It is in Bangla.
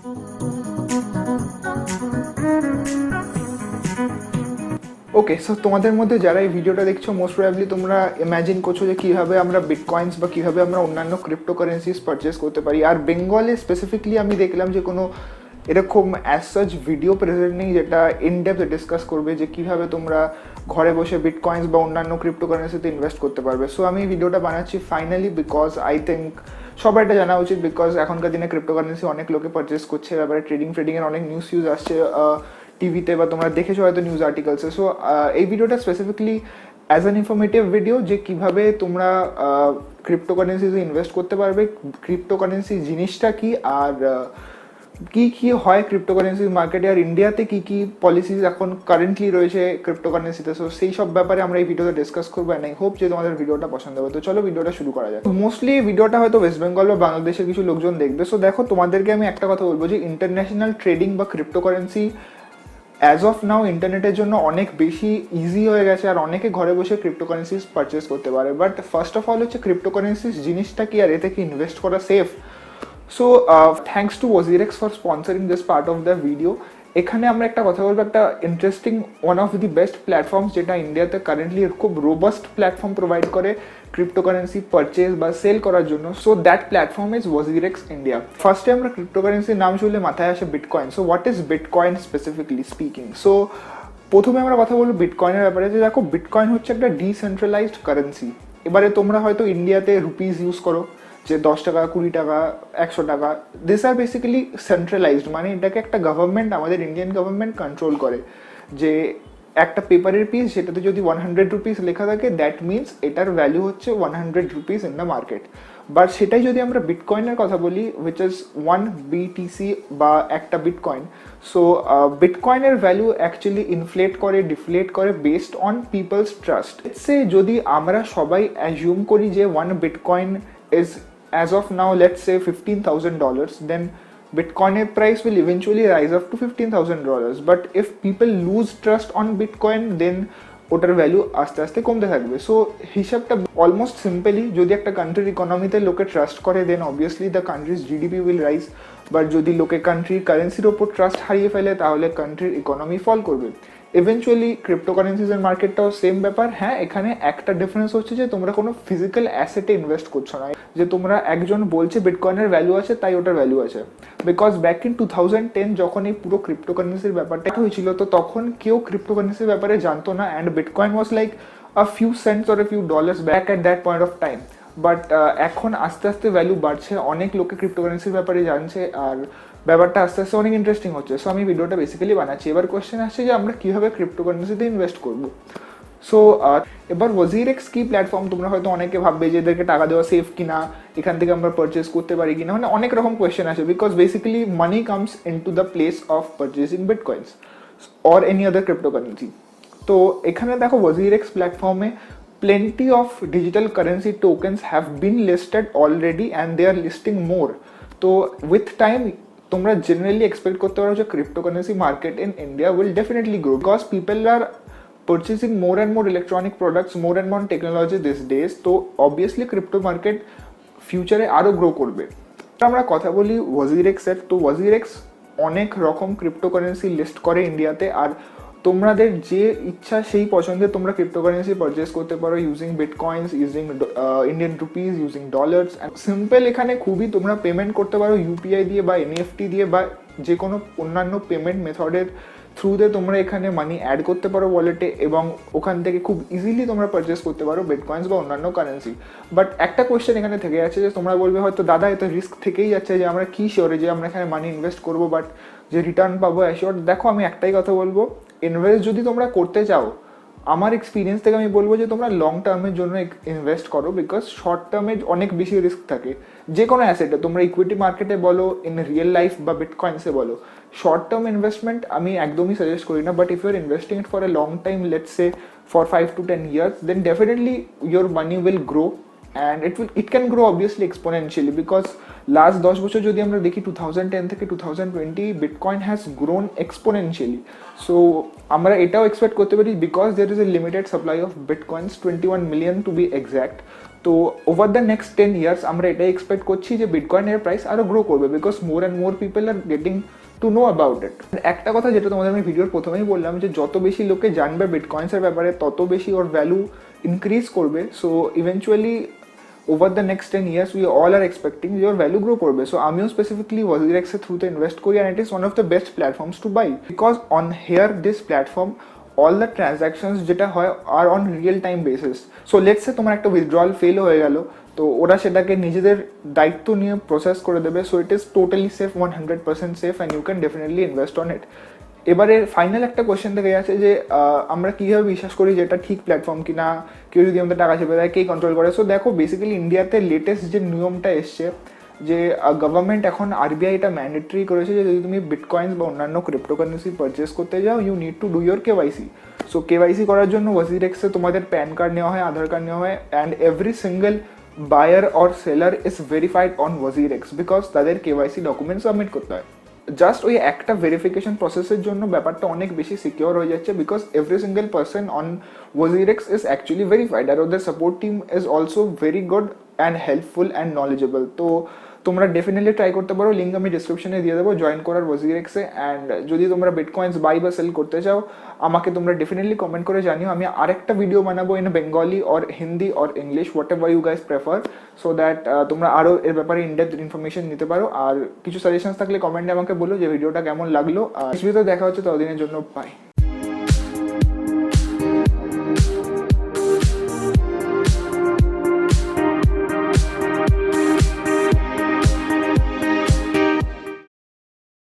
ওকে, সো তোমাদের মধ্যে যারা এই ভিডিওটা দেখছো মোস্ট প্রবাবলি তোমরা ইমাজিন করছো যে কীভাবে আমরা বিটকয়েন্স বা কীভাবে আমরা অন্যান্য ক্রিপ্টোকারেন্সিস পারচেস করতে পারি। আর বেঙ্গলে স্পেসিফিকলি আমি দেখলাম যে কোনো এরকম অ্যাজ সাচ ভিডিও প্রেজেন্ট নেই যেটা ইনডেপথ ডিসকাস করবে যে কীভাবে তোমরা ঘরে বসে বিটকয়েন্স বা অন্যান্য ক্রিপ্টোকারেন্সিতে ইনভেস্ট করতে পারবে। সো আমি এই ভিডিওটা বানাচ্ছি ফাইনালি বিকজ আই থিঙ্ক সবার এটা জানা উচিত, বিকজ এখনকার দিনে ক্রিপ্টোকারেন্সি অনেক লোকে পারচেস করছে, ব্যাপারে ট্রেডিংয়ের অনেক নিউজ আসছে টিভিতে বা তোমরা দেখেছো হয়তো নিউজ আর্টিকেলসে। সো এই ভিডিওটা specifically as an informative video যে কীভাবে তোমরা ক্রিপ্টোকারেন্সিতে ইনভেস্ট করতে পারবে, ক্রিপ্টোকারেন্সি জিনিসটা কি, আর কি হয় ক্রিপ্টোকারেন্সি মার্কেটে, আর ইন্ডিয়াতে কি পলিসিস এখন কারেন্টলি রয়েছে ক্রিপ্টোকারেন্সিতে। সো সেই সব ব্যাপারে আমরা এই ভিডিওতে ডিসকাস করবো। অ্যান্ড আই হোপ যে তোমাদের ভিডিওটা পছন্দ হবে। তো চলো ভিডিওটা শুরু করা যায়। মোস্টলি ভিডিওটা হয়তো ওয়েস্ট বেঙ্গল বা বাংলাদেশের কিছু লোকজন দেখবে। সো দেখো, তোমাদেরকে আমি একটা কথা বলবো যে ইন্টারন্যাশনাল ট্রেডিং বা ক্রিপ্টোকারেন্সি অ্যাজ অফ নাও ইন্টারনেটের জন্য অনেক বেশি ইজি হয়ে গেছে, আর অনেকে ঘরে বসে ক্রিপ্টোকারেন্সিস পারচেস করতে পারে। বাট ফার্স্ট অফ অল হচ্ছে ক্রিপ্টোকারেন্সিস জিনিসটা কি, আর এতে কি ইনভেস্ট করা safe? So thanks to WazirX for sponsoring this part of the video. এখানে আমরা একটা কথা বলবো, একটা interesting one of the best platforms যেটা ইন্ডিয়াতে কারেন্টলি খুব রোবাস্ট প্ল্যাটফর্ম প্রোভাইড করে ক্রিপ্টোকারেন্সি পারচেস বা সেল করার জন্য। So that platform is WazirX India. ফার্স্টে আমরা ক্রিপ্টোকারেন্সির নাম শুনলে মাথায় আসে bitcoin. So what is bitcoin specifically speaking? So প্রথমে আমরা কথা বলবো বিটকয়েনের ব্যাপারে, যে দেখো বিটকয়েন হচ্ছে একটা ডিসেন্ট্রালাইজড কারেন্সি। এবারে তোমরা হয়তো ইন্ডিয়াতে রুপিস ইউজ করো, যে 10 টাকা, 20 টাকা, 100 টাকা, দিস আর বেসিক্যালি সেন্ট্রালাইজড, মানে এটাকে একটা গভর্নমেন্ট, আমাদের ইন্ডিয়ান গভর্নমেন্ট কন্ট্রোল করে। যে একটা পেপারের পিস সেটাতে যদি 100 রুপিস লেখা থাকে, দ্যাট মিনস এটার ভ্যালু হচ্ছে 100 rupees in the market. But সেটাই যদি আমরা বিটকয়েনের কথা বলি, উইচ ইজ 1 BTC বা একটা বিটকয়েন। সো বিটকয়েনের ভ্যালু অ্যাকচুয়ালি ইনফ্লেট করে, ডিফ্লেট করে বেসড অন পিপলস ট্রাস্ট। সে যদি আমরা সবাই অ্যাজিউম করি যে 1 bitcoin is as of now let's say $15,000, then Bitcoin price will eventually rise up to $15,000. But if people lose trust on Bitcoin, then ওটার ভ্যালু আস্তে আস্তে কমতে থাকবে। সো হিসাবটা অলমোস্ট সিম্পলি, যদি একটা কান্ট্রির ইকোনমিতে লোকে ট্রাস্ট করে, then obviously the country's GDP will rise. But যদি লোকে কান্ট্রির কারেন্সির ওপর ট্রাস্ট হারিয়ে ফেলে, তাহলে কান্ট্রির ইকোনমি ফল করবে। ইভেনচুয়ালি ক্রিপ্টোকারেন্সিজের মার্কেটটাও সেম ব্যাপার। হ্যাঁ, এখানে একটা ডিফারেন্স হচ্ছে যে তোমরা কোনো ফিজিক্যাল অ্যাসেটে ইনভেস্ট করছো না, যে তোমরা একজন বলছে বিটকয়েনের ভ্যালু আছে তাই ওটার ভ্যালু আছে। বিকজ ব্যাক ইন 2010 যখন এই পুরো ক্রিপ্টোকারেন্সির ব্যাপারটা হয়েছিল, তো তখন কেউ ক্রিপ্টোকারেন্সির ব্যাপারে জানতো না, and bitcoin was like a few cents or a few dollars back at that point of time. But এখন আস্তে আস্তে ভ্যালু বাড়ছে, অনেক লোকে ক্রিপ্টোকারেন্সির ব্যাপারে জানছে, আর ব্যাপারটা আস্তে আস্তে অনেক ইন্টারেস্টিং হচ্ছে। সো আমি ভিডিওটা বেসিক্যালি বানাচ্ছি। এবার কোয়েশ্চেন আসছে যে আমরা কীভাবে ক্রিপ্টোকারেন্সিতে ইনভেস্ট করবো। সো এবার ওয়াজিরেক্স কি প্ল্যাটফর্ম, তোমরা হয়তো অনেকে ভাববে যে এদেরকে টাকা দেওয়া সেফ কিনা, এখান থেকে আমরা পারচেস করতে পারি কিনা, মানে অনেক রকম কোয়েশ্চেন আছে। Because basically money comes in to the place of purchasing bitcoins or any other cryptocurrency. তো এখানে দেখো ওয়াজিরেক্স প্ল্যাটফর্মে plenty of digital currency tokens have been listed already and they are listing more. তো with time তোমরা জেনারেলি এক্সপেক্ট করতে পারো যে cryptocurrency market in India will definitely grow, because people are purchasing more and more electronic products, more and more technology these days. তো অবভিয়াসলি ক্রিপ্টো মার্কেট ফিউচারে আরও গ্রো করবে। আমরা কথা বলি ওয়াজিরেক্সের। তো ওয়াজিরেক্স অনেক রকম ক্রিপ্টোকারেন্সি লিস্ট করে ইন্ডিয়াতে, আর তোমাদের যে ইচ্ছা সেই পছন্দে তোমরা ক্রিপ্টোকারেন্সি পারচেস করতে পারো using bitcoins, using Indian rupees, using dollars. Simple এখানে খুবই তোমরা পেমেন্ট করতে পারো ইউপিআই দিয়ে বা এনইএফটি দিয়ে বা যে কোনো অন্যান্য পেমেন্ট মেথডের থ্রুতে তোমরা এখানে মানি অ্যাড করতে পারো ওয়ালেটে, এবং ওখান থেকে খুব ইজিলি তোমরা পারচেস করতে পারো বিটকয়েন্স বা অন্যান্য কারেন্সি। বাট একটা কোয়েশ্চেন এখানে থেকে যাচ্ছে যে তোমরা বলবে হয়তো দাদা এত রিস্ক থেকেই যাচ্ছে, যে আমরা কি শিওরে যে আমরা এখানে মানি ইনভেস্ট করবো বাট যে রিটার্ন পাবো অ্যাশিওর। দেখো, আমি একটাই কথা বলবো, ইনভেস্ট যদি তোমরা করতে চাও, আমার এক্সপিরিয়েন্স থেকে আমি বলবো যে তোমরা লং টার্মের জন্য ইনভেস্ট করো, বিকজ শর্ট টার্মে অনেক বেশি রিস্ক থাকে যে কোনো অ্যাসেটে। তোমরা ইকুইটি মার্কেটে বলো, ইন রিয়েল লাইফ বা বিটকয়েন্সে বলো, শর্ট টার্ম ইনভেস্টমেন্ট আমি একদমই সাজেস্ট করি না। But if you are investing it for a long time, let's say for 5 to 10 years, then definitely your money will grow, and it can grow obviously exponentially, because last 10 বছর যদি আমরা দেখি 2010 থেকে 2020 bitcoin has grown exponentially. So আমরা এটাও এক্সপেক্ট করতে পারি, because there is a limited supply of bitcoins, 21 million to be exact. তো ওভার দ্য নেক্সট 10 ইয়ার্স আমরা এটাই এক্সপেক্ট করছি যে বিটকয়েনের প্রাইস আরও গ্রো করবে, because more and more people are getting to know about it. একটা কথা যেটা তোমাদের আমি ভিডিওর প্রথমেই বললাম, যে যত বেশি লোকে জানবে বিটকয়েন্সের ব্যাপারে তত বেশি ওর ভ্যালু ইনক্রিজ করবে। So eventually over the next 10 years we all are expecting your value grow করবে। সো আমিও স্পেসিফিকলি WazirX এর থ্রুতে ইনভেস্ট করি, and it is one of the best platforms to buy because on here this platform all the transactions যেটা হয় are on real time basis. so let's say তোমার একটা withdrawal fail হয়ে গেল, তো ওরা সেটাকে নিজেদের দায়িত্ব নিয়ে প্রসেস করে দেবে। So it is totally safe, 100% safe, and you can definitely invest on it. এবারে ফাইনাল একটা কোয়েশ্চেন থেকে আছে যে আমরা কীভাবে বিশ্বাস করি যে এটা ঠিক প্ল্যাটফর্ম কিনা, কেউ যদি আমাদের টাকা চেপে দেয় কে কন্ট্রোল করে। সো দেখো বেসিক্যালি ইন্ডিয়াতে লেটেস্ট যে নিয়মটা এসছে, যে গভর্নমেন্ট এখন আরবিআই এটা ম্যান্ডেটরি করেছে যে যদি তুমি বিটকয়েন্স বা অন্যান্য ক্রিপ্টোকারেন্সি পারচেস করতে যাও you need to do your KYC. So KYC করার জন্য WazirXে তোমাদের প্যান কার্ড নেওয়া হয়, আধার কার্ড নেওয়া হয়, and every single buyer or seller is verified on WazirX because তাদের কেওয়াইসি ডকুমেন্ট সাবমিট করতে হয়। জাস্ট ওই একটা ভেরিফিকেশন প্রসেসের জন্য ব্যাপারটা অনেক বেশি সিকিওর হয়ে যাচ্ছে, because every single person on WazirX is actually verified, আর ওদের support team is also very good and helpful and knowledgeable. তো তোমরা ডেফিনেটলি ট্রাই করতে পারো, লিঙ্ক আমি ডিসক্রিপশনে দিয়ে দেবো জয়েন করার WazirXে। অ্যান্ড যদি তোমরা বিটকয়েন্স বাই বা সেল করতে চাও আমাকে তোমরা ডেফিনেটলি কমেন্ট করে জানিও, আমি আরেকটা ভিডিও বানাবো in Bengali or Hindi or English, whatever you guys prefer, so that তোমরা আরও এর ব্যাপারে ইনডেপথ ইনফরমেশন নিতে পারো। আর কিছু সাজেশনস থাকলে কমেন্টে আমাকে বলো যে ভিডিওটা কেমন লাগলো। আর ভিডিওতে দেখা হচ্ছে, ততদিনের জন্য বাই।